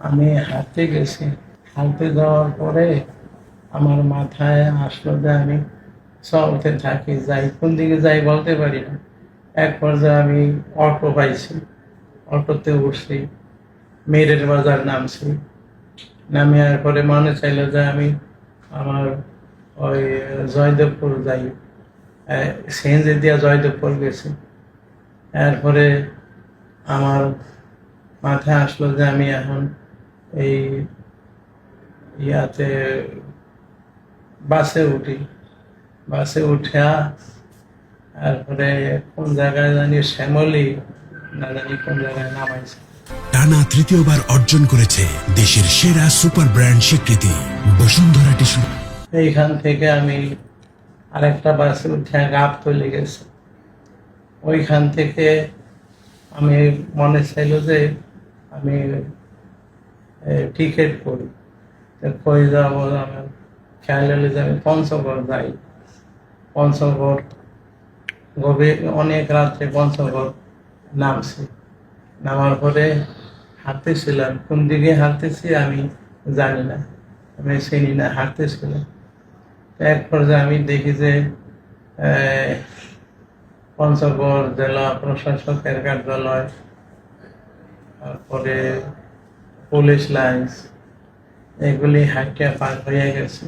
আমি হাঁটতে গেছি। হাঁটতে যাওয়ার পরে আমার মাথায় আসলো যে আমি চলতে থাকি, যাই কোন দিকে যাই বলতে পারি না। এক পর্যায়ে আমি অটো পাইছি, অটোতে উঠছি, মেরের বাজার নামছি। নামিয়ার পরে মনে চাইলো যে আমি আমার ওই জয়দেবপুর যাই, সিএনজি দিয়া জয়দেবপুর গেছি। এরপরে আমার মাথায় আসলো যে আমি এখন এই ইয়াতে বাসে উঠি। বাসে উঠা তারপরে কোন জায়গায় জানি শ্যামলী না জানি কোন জায়গায় নামাইছে। টানা তৃতীয়বার অর্জন করেছে দেশের সেরা সুপার ব্র্যান্ড স্বীকৃতি বসুন্ধরা টিস্যু। এইখান থেকে আমি আরেকটা বাসে উঠে গাবতলী গেছি। ওইখান থেকে আমি মনে চাইলো যে আমি টিকিট করি, কই যাবো। আমার খেয়াল হলো যে আমি পঞ্চগড় যাই। পঞ্চগড় গভীর অনেক রাত্রে পঞ্চগড় নামছি। নামার পরে হাঁটতেছিলাম, কোন দিকে হাঁটতেছি আমি জানি না, আমি চিনি না, হাঁটতেছিলাম। এক পর্যায়ে আমি দেখি যে পঞ্চগড় জেলা প্রশাসকের কার্যালয়, তারপরে পুলিশ লাইন্স, এগুলি হাঁটিয়া পার হয়ে গেছে।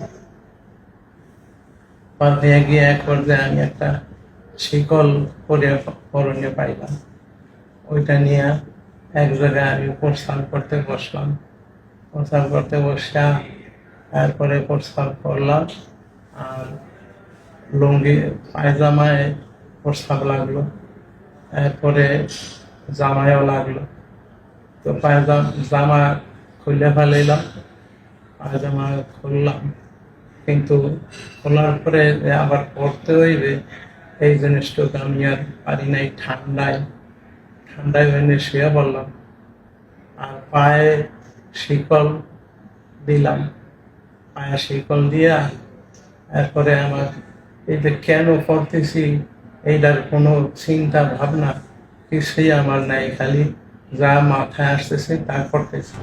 পার হয়ে গিয়ে এক পর্যায়ে আমি একটা শিকল করণীয় পাইলাম। ওইটা নিয়ে এক জায়গায় আমি প্রস্থান করতে বসলাম। প্রস্থান করতে বসা তারপরে প্রস্থান করলাম, আর লুঙ্গি পায়জামায় প্রস্তাব লাগলো, এরপরে জামায়ও লাগলো। তো জামা খুলে ফেলাইলাম, পায়জামা খুললাম, কিন্তু খোলার পরে আবার পড়তে হইবে এই জিনিসটুকু আমি আর পারি নাই। ঠান্ডায় ভেঙে শুয়ে পড়লাম, আর পায়ে শিকল দিলাম। পায়ে শিকল দিয়া এরপরে আমার এই যে কেন পড়তেছি এইটার কোনো চিন্তা ভাবনা কিছুই আমার নাই, খালি যা মাথায় আসতেছে তা করতেছি।